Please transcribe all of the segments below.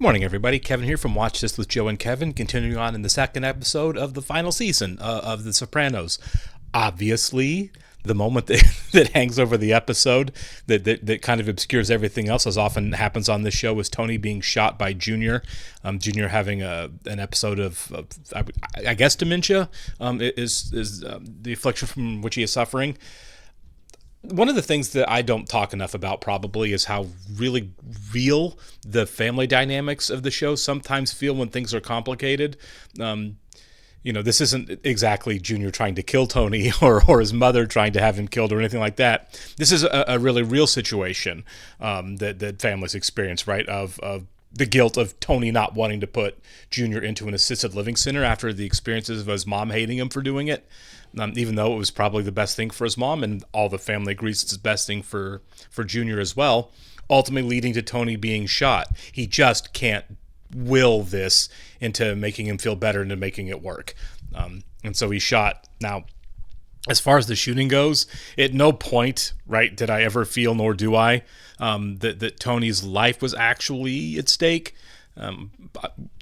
Morning, everybody. Kevin here from Watch This with Joe and Kevin, continuing on in the second episode of the final season of The Sopranos. Obviously, the moment that hangs over the episode that kind of obscures everything else, as often happens on this show, is Tony being shot by Junior. Junior having an episode of I guess, dementia is the affliction from which he is suffering. One of the things that I don't talk enough about probably is how really real the family dynamics of the show sometimes feel when things are complicated. This isn't exactly Junior trying to kill Tony or his mother trying to have him killed or anything like that. This is a really real situation that families experience, right? Of the guilt of Tony not wanting to put Junior into an assisted living center after the experiences of his mom hating him for doing it. Even though it was probably the best thing for his mom, and all the family agrees it's the best thing for Junior as well, ultimately leading to Tony being shot. He just can't will this into making him feel better and to making it work. And so he's shot. Now, as far as the shooting goes, at no point, right, did I ever feel, nor do I, that Tony's life was actually at stake.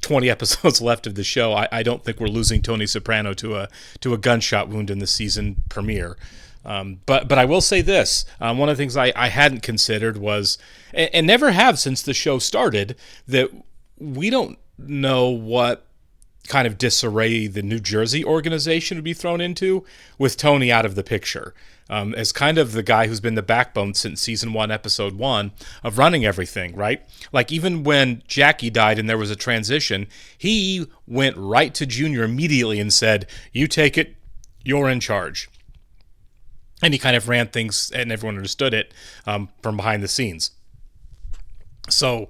20 episodes left of the show. I don't think we're losing Tony Soprano to a gunshot wound in the season premiere. But I will say this. One of the things I hadn't considered was, and never have since the show started, that we don't know what kind of disarray the New Jersey organization would be thrown into with Tony out of the picture. As kind of the guy who's been the backbone since season 1, episode 1 of running everything, right? Like even when Jackie died and there was a transition, he went right to Junior immediately and said, "You take it, you're in charge." And he kind of ran things and everyone understood it from behind the scenes. So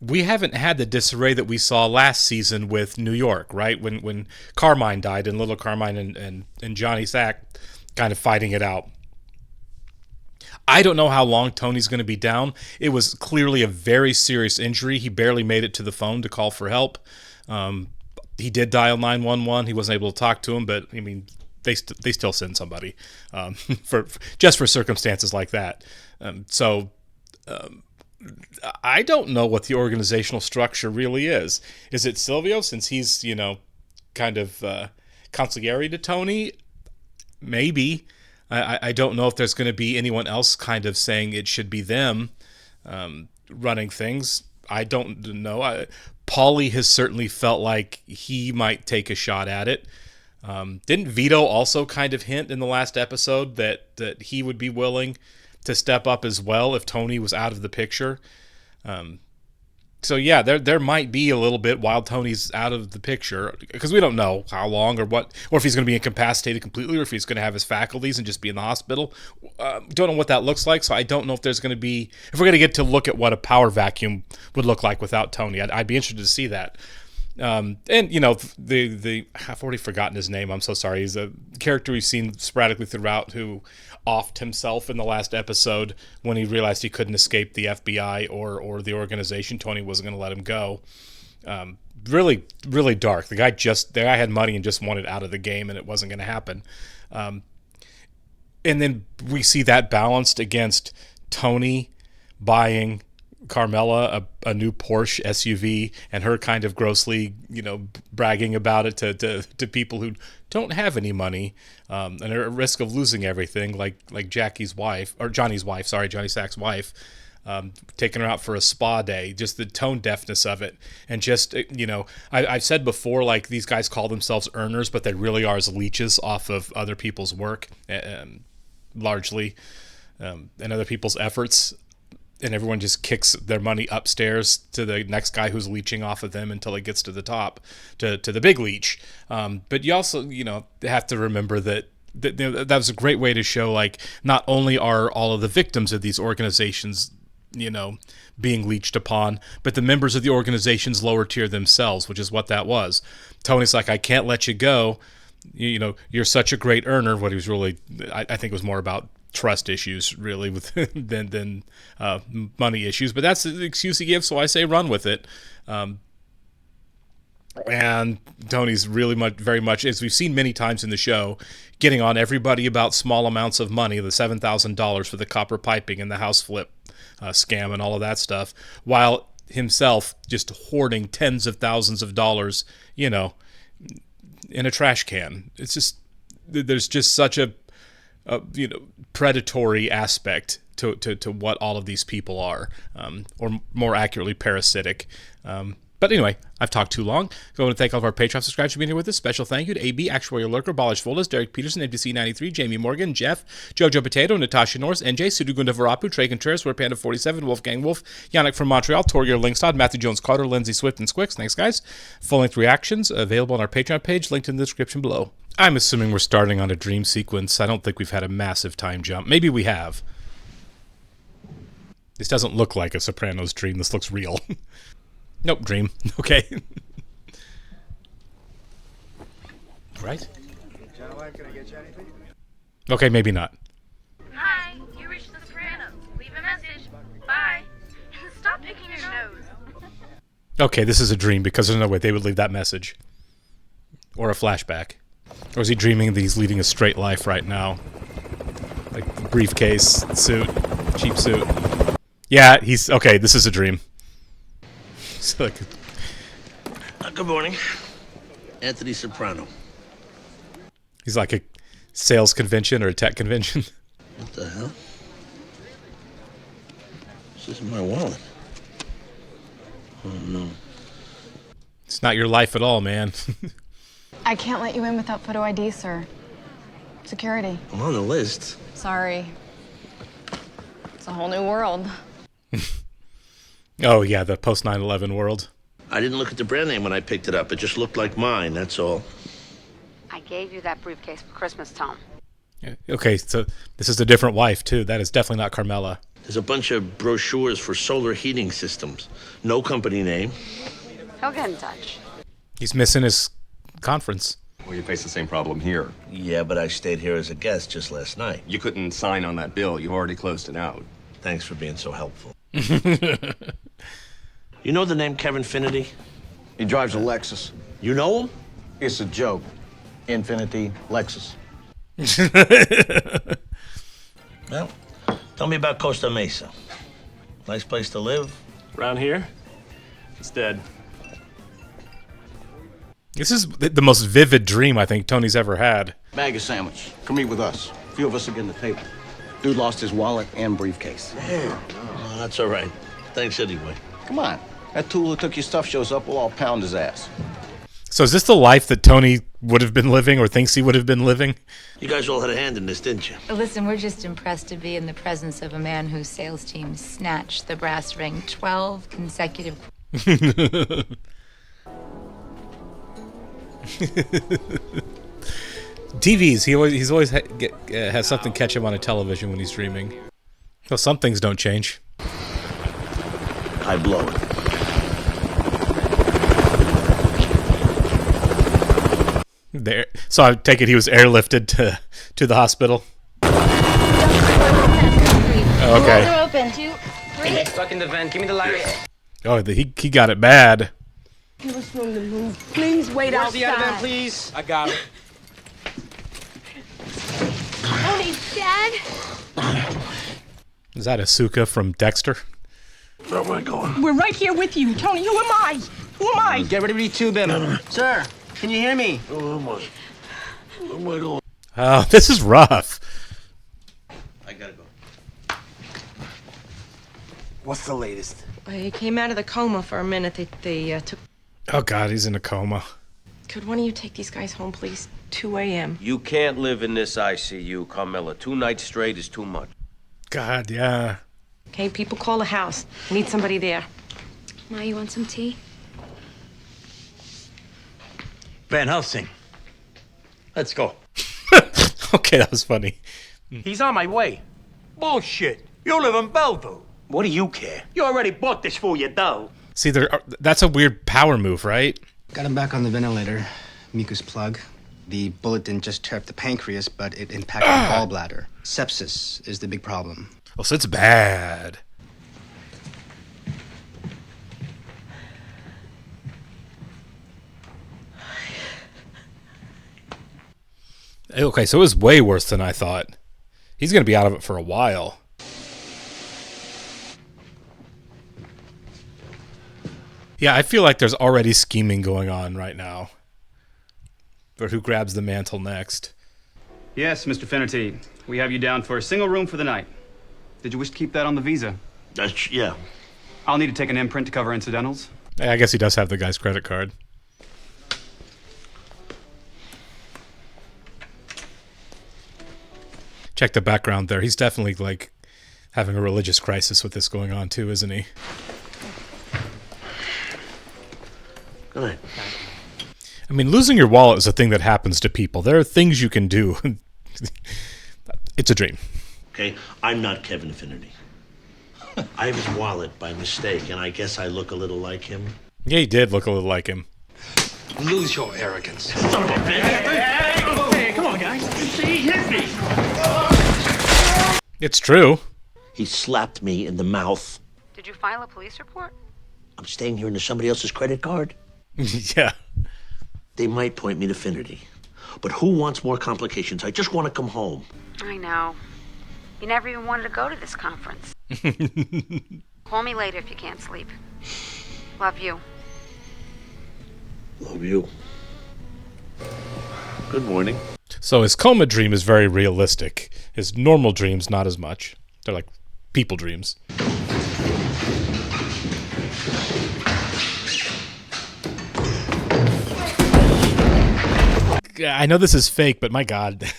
we haven't had the disarray that we saw last season with New York, right? When Carmine died and little Carmine and Johnny Sack kind of fighting it out. I don't know how long Tony's going to be down. It was clearly a very serious injury. He barely made it to the phone to call for help. He did dial 911. He wasn't able to talk to him, but I mean, they still send somebody for circumstances like that. I don't know what the organizational structure really is. Is it Silvio, since he's kind of consigliere to Tony? Maybe. I don't know if there's going to be anyone else kind of saying it should be them running things. I don't know. Paulie has certainly felt like he might take a shot at it. Didn't Vito also kind of hint in the last episode that he would be willing to step up as well if Tony was out of the picture? So yeah, there might be a little bit while Tony's out of the picture, because we don't know how long or what, or if he's going to be incapacitated completely, or if he's going to have his faculties and just be in the hospital. Don't know what that looks like, so I don't know if there's going to be, if we're going to get to look at what a power vacuum would look like without Tony. I'd be interested to see that. And I've already forgotten his name. I'm so sorry. He's a character we've seen sporadically throughout who offed himself in the last episode when he realized he couldn't escape the FBI or the organization. Tony wasn't going to let him go. Really, really dark. The guy had money and just wanted out of the game, and it wasn't going to happen. And then we see that balanced against Tony buying Carmela a new Porsche SUV, and her kind of grossly, bragging about it to people who don't have any money, and are at risk of losing everything, like Jackie's wife, or Johnny Sack's wife, taking her out for a spa day. Just the tone deafness of it, and just I've said before, like, these guys call themselves earners, but they really are as leeches off of other people's work, largely, and other people's efforts. And everyone just kicks their money upstairs to the next guy who's leeching off of them until it gets to the top, to the big leech. But you also, have to remember that was a great way to show, like, not only are all of the victims of these organizations, being leeched upon, but the members of the organization's lower tier themselves, which is what that was. Tony's like, "I can't let you go. You're such a great earner." What he was really, I think it was more about trust issues, really, with than money issues. But that's the excuse he gives, so I say run with it. And Tony's very much, as we've seen many times in the show, getting on everybody about small amounts of money, the $7,000 for the copper piping and the house flip scam and all of that stuff, while himself just hoarding tens of thousands of dollars, in a trash can. It's just, there's just such a predatory aspect to what all of these people are, or more accurately, parasitic. But anyway, I've talked too long. I want to thank all of our Patreon subscribers for being here with us. Special thank you to AB, Actuarial Lurker, Balish Folders, Derek Peterson, MDC93, Jamie Morgan, Jeff, Jojo Potato, Natasha Norris, NJ, Sudugunda Varapu, Trey Contreras, Panda47, Wolfgang Wolf, Yannick from Montreal, Torgeir Lingstad, Matthew Jones Carter, Lindsay Swift, and Squix. Thanks, guys. Full-length reactions available on our Patreon page, linked in the description below. I'm assuming we're starting on a dream sequence. I don't think we've had a massive time jump. Maybe we have. This doesn't look like a Sopranos dream. This looks real. Nope, dream. Okay. Right? Okay, maybe not. Hi, you reached the Sopranos. Leave a message. Bye. Stop picking your nose. Okay, this is a dream because there's no way they would leave that message. Or a flashback. Or is he dreaming that he's leading a straight life right now? Like briefcase, suit, cheap suit. Yeah, he's... Okay, this is a dream. Like, good morning. Anthony Soprano. He's like a sales convention or a tech convention. What the hell? This isn't my wallet. Oh, no. It's not your life at all, man. I can't let you in without photo ID, sir. Security. I'm on the list. Sorry. It's a whole new world. Oh, yeah, the post 9/11 world. I didn't look at the brand name when I picked it up. It just looked like mine, that's all. I gave you that briefcase for Christmas, Tom. Okay, so this is a different wife, too. That is definitely not Carmela. There's a bunch of brochures for solar heating systems. No company name. He'll get in touch. He's missing his conference. Well, you face the same problem here. Yeah, but I stayed here as a guest just last night. You couldn't sign on that bill. You already closed it out. Thanks for being so helpful. You know the name Kevin Finity? He drives a Lexus. You know him? It's a joke. Infinity Lexus. Well, tell me about Costa Mesa. Nice place to live? Around here? It's dead. This is the most vivid dream I think Tony's ever had. Bag a sandwich. Come eat with us. A few of us are getting the table. Dude lost his wallet and briefcase. Damn. Oh, that's all right. Thanks anyway. Come on. That tool who took your stuff shows up, we'll all pound his ass. So is this the life that Tony would have been living or thinks he would have been living? You guys all had a hand in this, didn't you? Listen, we're just impressed to be in the presence of a man whose sales team snatched the brass ring 12 consecutive... TVs, he's always has something catch him on a television when he's dreaming. Well, some things don't change. I blow it. There, so I take it he was airlifted to the hospital. Oh, okay. Doors are open. 2, 3. Stuck in the vent. Give me the light. Oh, he got it bad. Give us room to move. Please wait outside. The other vent, please. I got it. Tony, Dad? Is that Asuka from Dexter? Where am I going? We're right here with you. Tony, who am I? Who am I? Get ready to retube him. Sir, can you hear me? Where am I? Where am I going? Oh, this is rough. I gotta go. What's the latest? He came out of the coma for a minute. They took... Oh, God, he's in a coma. Could one of you take these guys home, please? 2 a.m. You can't live in this ICU, Carmilla. 2 nights straight is too much. God, yeah. Okay, people call the house. I need somebody there. Ma, you want some tea? Van Helsing. Let's go. Okay, that was funny. He's on my way. Bullshit. You live in Belleville. What do you care? You already bought this for your dough. See, that's a weird power move, right? Got him back on the ventilator. Mucus plug. The bullet didn't just tear up the pancreas, but it impacted the gallbladder. Sepsis is the big problem. Oh, so it's bad. Okay, so it was way worse than I thought. He's going to be out of it for a while. Yeah, I feel like there's already scheming going on right now. For who grabs the mantle next. Yes, Mr. Finnerty. We have you down for a single room for the night. Did you wish to keep that on the visa? Yeah. I'll need to take an imprint to cover incidentals. I guess he does have the guy's credit card. Check the background there. He's definitely, like, having a religious crisis with this going on, too, isn't he? Go ahead. I mean, losing your wallet is a thing that happens to people. There are things you can do. It's a dream. Okay, I'm not Kevin Finnerty. I have his wallet by mistake, and I guess I look a little like him. Yeah, he did look a little like him. Lose your arrogance. Son of a bitch! Hey, come on, guys. He hit me. It's true. He slapped me in the mouth. Did you file a police report? I'm staying here under somebody else's credit card. Yeah. They might point me to Finnerty. But who wants more complications? I just want to come home. I know. You never even wanted to go to this conference. Call me later if you can't sleep. Love you. Love you. Good morning. So his coma dream is very realistic. His normal dreams, not as much. They're like people dreams. I know this is fake, but my God.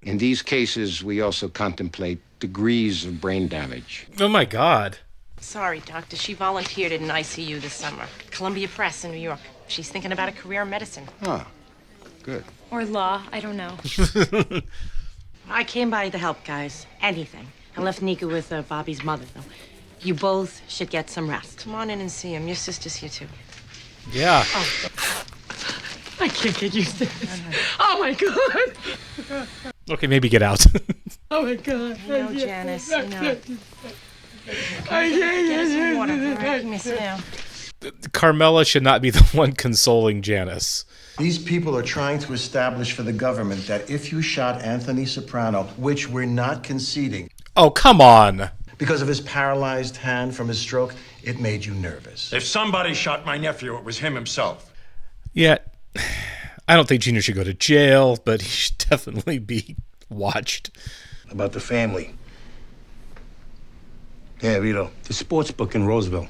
In these cases, we also contemplate degrees of brain damage. Oh my God. Sorry, Doctor. She volunteered in an ICU this summer. Columbia Press in New York. She's thinking about a career in medicine. Ah, good. Or law, I don't know. I came by to help, guys. Anything. I left Nika with Bobby's mother, though. You both should get some rest. Come on in and see him. Your sister's here, too. Yeah. Oh. I can't get used to this. Oh, my God. Okay, maybe get out. Oh, my God. You know, Janice, you know. Get us some water. All right, give me a sit down. Carmela should not be the one consoling Janice. These people are trying to establish for the government that if you shot Anthony Soprano, which we're not conceding. Oh, come on. Because of his paralyzed hand from his stroke, it made you nervous. If somebody shot my nephew, it was him himself. Yeah, I don't think Junior should go to jail, but he should definitely be watched. About the family. Yeah, Vito. The sports book in Roseville.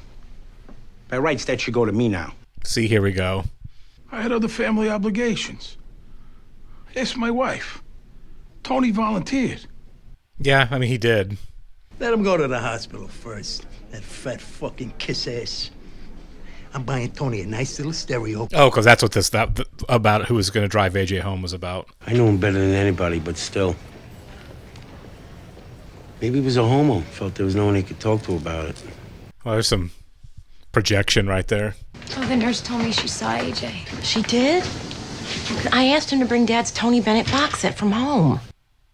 By rights, that should go to me now. See, here we go. I had other family obligations. It's my wife. Tony volunteered. Yeah, I mean, he did. Let him go to the hospital first. That fat fucking kiss ass. I'm buying Tony a nice little stereo. Oh, because that's what that about who was going to drive AJ home was about. I know him better than anybody, but still. Maybe he was a homo. Felt there was no one he could talk to about it. Well, there's some projection right there. Oh, the nurse told me she saw AJ. She did? I asked him to bring Dad's Tony Bennett box set from home.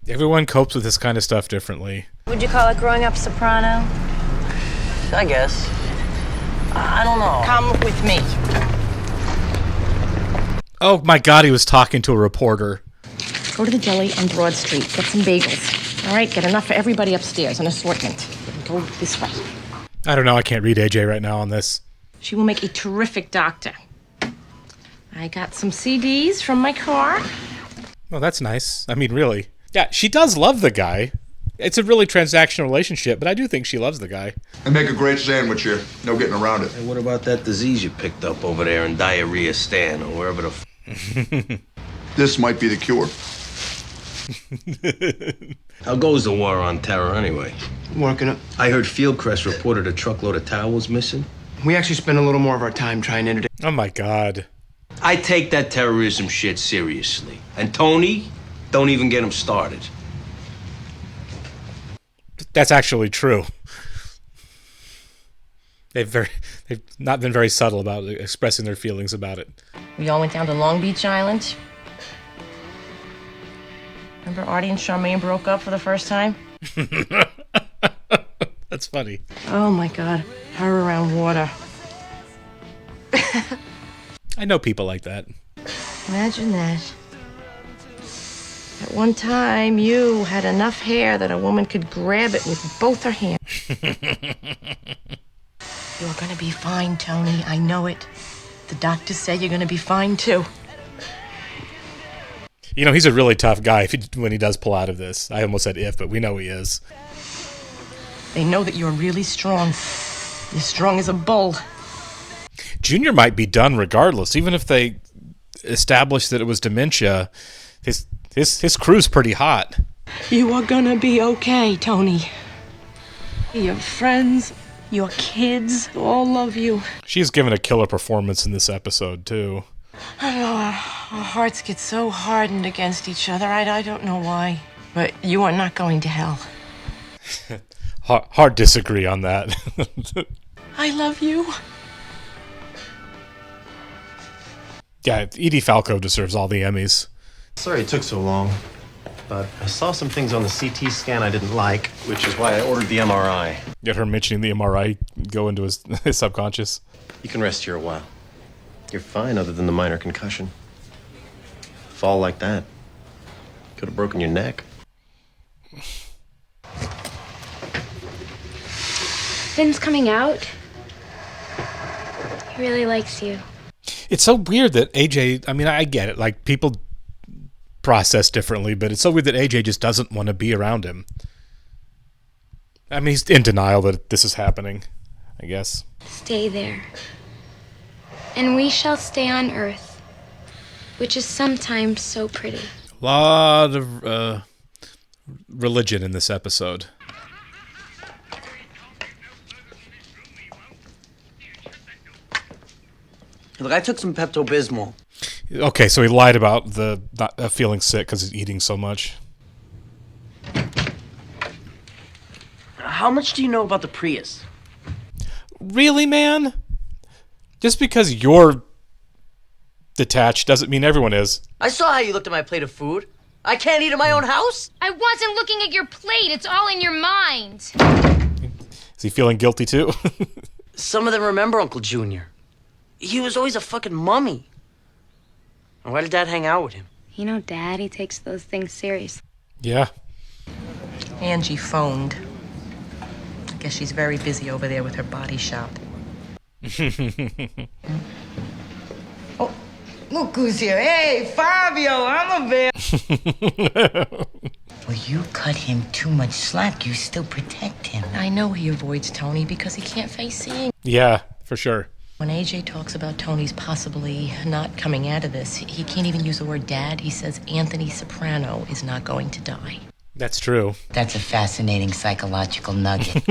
Everyone copes with this kind of stuff differently. Would you call it growing up soprano? I guess. I don't know. Come with me. Oh my God, he was talking to a reporter. Go to the deli on Broad Street. Get some bagels. All right, get enough for everybody upstairs, an assortment. Go this way. I don't know, I can't read AJ right now on this. She will make a terrific doctor. I got some CDs from my car. Well, that's nice. I mean, really. Yeah, she does love the guy. It's a really transactional relationship, but I do think she loves the guy. And make a great sandwich here. No getting around it. And what about that disease you picked up over there in Diarrhea Stan or wherever the This might be the cure. How goes the war on terror anyway? Working it. I heard Fieldcrest reported a truckload of towels missing. We actually spend a little more of our time trying to entertain. Oh my God. I take that terrorism shit seriously. And Tony, don't even get him started. That's actually true. They've not been very subtle about expressing their feelings about it. We all went down to Long Beach Island. Remember Artie and Charmaine broke up for the first time? That's funny. Oh my God, her around water. I know people like that. Imagine that. At one time, you had enough hair that a woman could grab it with both her hands. You're gonna be fine, Tony. I know it. The doctors say you're gonna be fine, too. You know, he's a really tough guy when he does pull out of this. I almost said if, but we know he is. They know that you're really strong. You're strong as a bull. Junior might be done regardless, even if they establish that it was dementia. His crew's pretty hot. You are gonna be okay, Tony. Your friends, your kids, all love you. She's given a killer performance in this episode, too. I know our hearts get so hardened against each other. I don't know why. But you are not going to hell. Hard disagree on that. I love you. Yeah, Edie Falco deserves all the Emmys. Sorry it took so long, but I saw some things on the CT scan I didn't like, which is why I ordered the MRI. Get her mentioning the MRI go into his subconscious. You can rest here a while. You're fine other than the minor concussion. Fall like that. Could have broken your neck. Finn's coming out. He really likes you. It's so weird that AJ, I mean, I get it. Like, people process differently, but it's so weird that AJ just doesn't want to be around him. I mean, he's in denial that this is happening, I guess. Stay there. And we shall stay on Earth, which is sometimes so pretty. A lot of religion in this episode. Look, I took some Pepto-Bismol. Okay, so he lied about the not feeling sick because he's eating so much. How much do you know about the Prius? Really, man? Just because you're detached doesn't mean everyone is. I saw how you looked at my plate of food. I can't eat in my own house? I wasn't looking at your plate. It's all in your mind. Is he feeling guilty too? Some of them remember Uncle Junior. He was always a fucking mummy. And why did Dad hang out with him? You know, Daddy takes those things seriously. Yeah. Angie phoned. I guess she's very busy over there with her body shop. Oh, look who's here. Hey, Fabio, I'm available. Well, you cut him too much slack. You still protect him. I know he avoids Tony because he can't face seeing. Yeah, for sure. When AJ talks about Tony's possibly not coming out of this, he can't even use the word dad. He says Anthony Soprano is not going to die. That's true. That's a fascinating psychological nugget.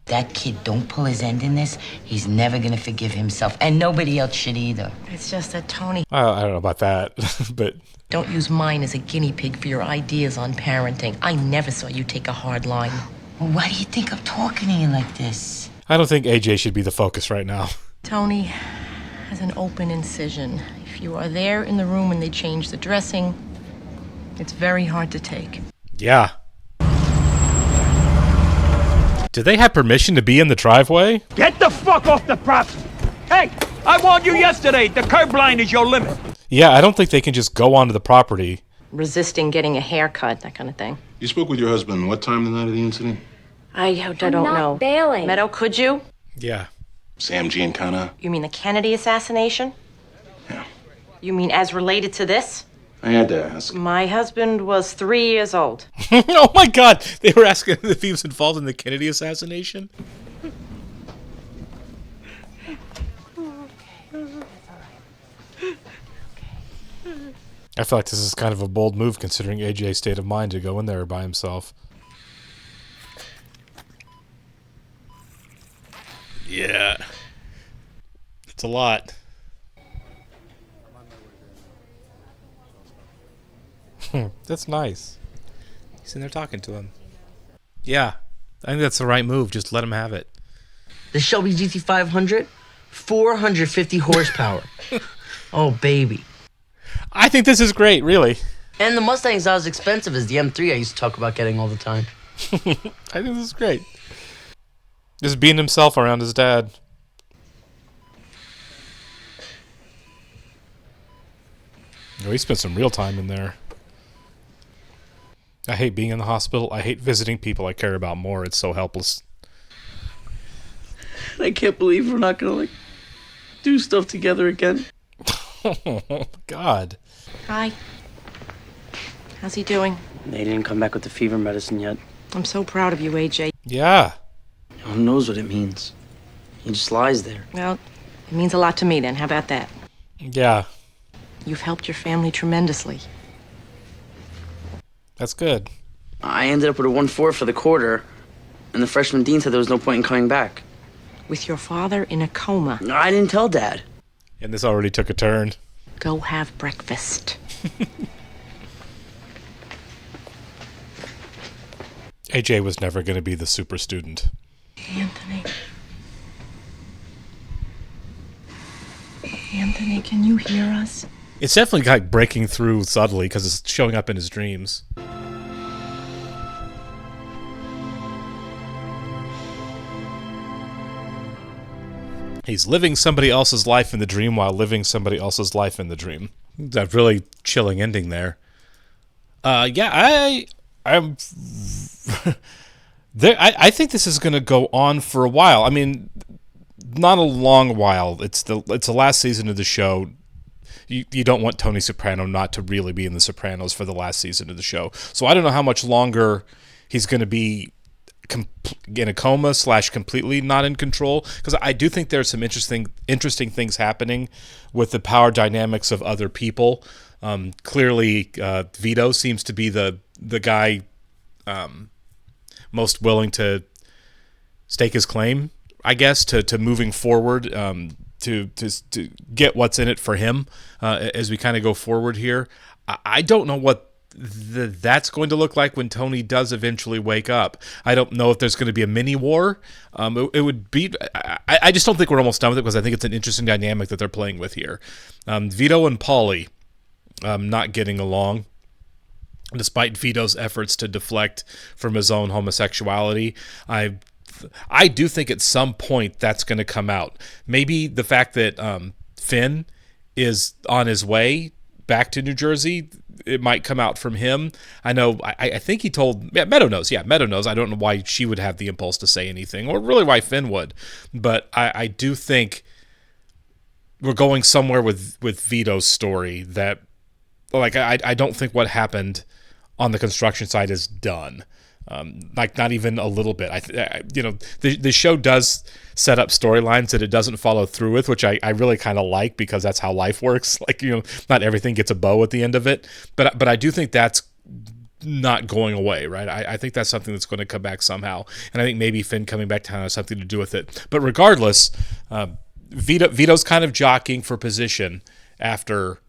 That kid don't pull his end in this, he's never gonna forgive himself, and nobody else should either. It's just that Tony... I don't know about that, but... Don't use mine as a guinea pig for your ideas on parenting. I never saw you take a hard line. Well, why do you think I'm talking to you like this? I don't think AJ should be the focus right now. Tony has an open incision. If you are there in the room when they change the dressing, it's very hard to take. Yeah. Did they have permission to be in the driveway? Get the fuck off the property! Hey, I warned you yesterday. The curb line is your limit. Yeah, I don't think they can just go onto the property. Resisting getting a haircut, that kind of thing. You spoke with your husband. What time the night of the incident? I don't know. Bailing. Meadow, could you? Yeah. Sam Giancana? You mean the Kennedy assassination? Yeah. You mean as related to this? I had to ask. My husband was 3 years old. Oh my God! They were asking if he was involved in the Kennedy assassination? I feel like this is kind of a bold move considering AJ's state of mind to go in there by himself. Yeah. It's a lot. That's nice. He's in there talking to him. Yeah. I think that's the right move. Just let him have it. The Shelby GT500, 450 horsepower. Oh, baby. I think this is great, really. And the Mustang's not as expensive as the M3 I used to talk about getting all the time. I think this is great. Just being himself around his dad. Oh, he spent some real time in there. I hate being in the hospital. I hate visiting people I care about more. It's so helpless. I can't believe we're not gonna, like, do stuff together again. Oh, God. Hi. How's he doing? They didn't come back with the fever medicine yet. I'm so proud of you, AJ. Yeah. Who knows what it means? He just lies there. Well, it means a lot to me then. How about that? Yeah. You've helped your family tremendously. That's good. I ended up with a 1-4 for the quarter, and the freshman dean said there was no point in coming back. With your father in a coma. No, I didn't tell Dad. And this already took a turn. Go have breakfast. AJ was never going to be the super student. Anthony. Anthony, can you hear us? It's definitely like breaking through subtly because it's showing up in his dreams. He's living somebody else's life in the dream while living somebody else's life in the dream. That really chilling ending there. I'm there. I think this is going to go on for a while. I mean, not a long while. It's the last season of the show. You don't want Tony Soprano not to really be in The Sopranos for the last season of the show. So I don't know how much longer he's going to be in a coma / completely not in control, because I do think there's some interesting things happening with the power dynamics of other people. Clearly, Vito seems to be the guy most willing to stake his claim, I guess, to moving forward, to get what's in it for him as we kind of go forward here. I don't know what that's going to look like when Tony does eventually wake up. I don't know if there's going to be a mini war. It would be. I just don't think we're almost done with it, because I think it's an interesting dynamic that they're playing with here. Vito and Paulie not getting along, despite Vito's efforts to deflect from his own homosexuality. I do think at some point that's going to come out. Maybe the fact that Finn is on his way back to New Jersey, it might come out from him. I know, I think he told, Meadow knows. Yeah, Meadow knows. I don't know why she would have the impulse to say anything, or really why Finn would. But I do think we're going somewhere with Vito's story that, like, I don't think what happened on the construction site is done. Like, not even a little bit. The show does set up storylines that it doesn't follow through with, which I really kind of like, because that's how life works. Like, not everything gets a bow at the end of it. But I do think that's not going away, right? I think that's something that's going to come back somehow. And I think maybe Finn coming back to town has something to do with it. But regardless, Vito's kind of jockeying for position after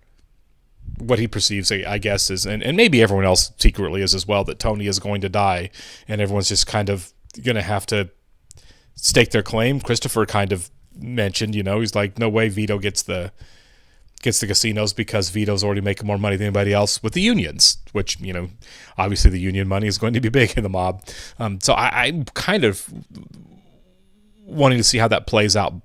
what he perceives, I guess, is, and maybe everyone else secretly is as well, that Tony is going to die, and everyone's just kind of going to have to stake their claim. Christopher kind of mentioned, he's like, no way Vito gets the casinos, because Vito's already making more money than anybody else with the unions, which, obviously the union money is going to be big in the mob. So I'm kind of wanting to see how that plays out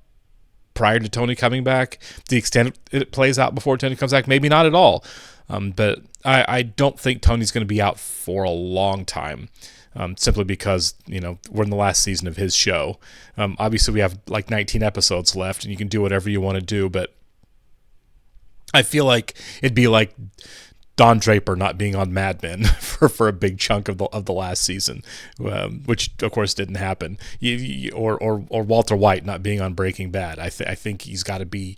prior to Tony coming back. The extent it plays out before Tony comes back, maybe not at all. But I don't think Tony's going to be out for a long time, simply because, we're in the last season of his show. Obviously, we have like 19 episodes left, and you can do whatever you want to do, but I feel like it'd be like Don Draper not being on Mad Men for a big chunk of the last season, which of course didn't happen. Or Walter White not being on Breaking Bad. I think he's got to be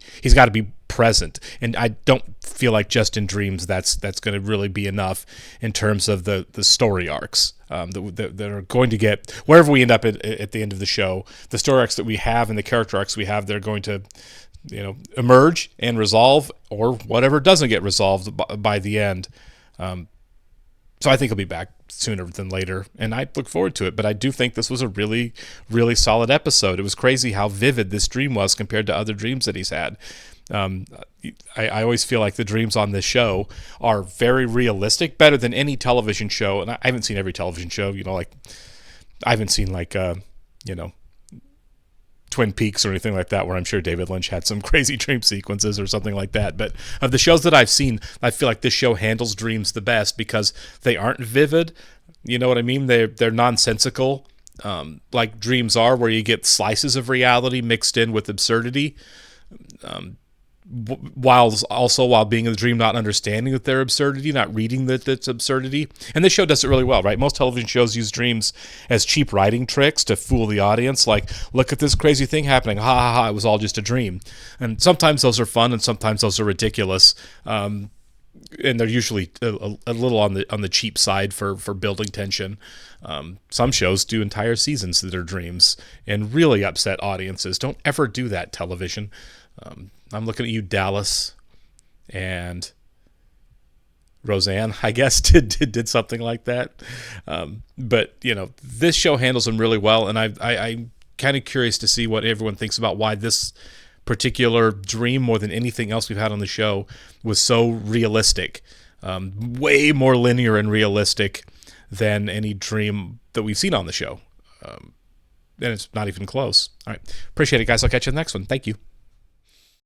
present, and I don't feel like just in dreams that's going to really be enough in terms of the story arcs that are going to get wherever we end up at the end of the show. The story arcs that we have and the character arcs we have, they're going to emerge and resolve, or whatever doesn't get resolved by the end. So I think he'll be back sooner than later, and I look forward to it. But I do think this was a really, really solid episode. It was crazy how vivid this dream was compared to other dreams that he's had. I always feel like the dreams on this show are very realistic, better than any television show. And I haven't seen every television show, like I haven't seen Twin Peaks or anything like that, where I'm sure David Lynch had some crazy dream sequences or something like that. But of the shows that I've seen, I feel like this show handles dreams the best, because they aren't vivid. You know what I mean? They're nonsensical like dreams are, where you get slices of reality mixed in with absurdity, while being in the dream, not understanding that they're absurdity, not reading that it's absurdity. And this show does it really well, right? Most television shows use dreams as cheap writing tricks to fool the audience, like, look at this crazy thing happening, ha ha ha, it was all just a dream. And sometimes those are fun, and sometimes those are ridiculous. And they're usually a little on the cheap side for building tension. Some shows do entire seasons that are dreams and really upset audiences. Don't ever do that, television. I'm looking at you, Dallas, and Roseanne, I guess, did something like that. But, this show handles them really well, and I'm kind of curious to see what everyone thinks about why this particular dream, more than anything else we've had on the show, was so realistic. Way more linear and realistic than any dream that we've seen on the show. And it's not even close. All right. Appreciate it, guys. I'll catch you in the next one. Thank you.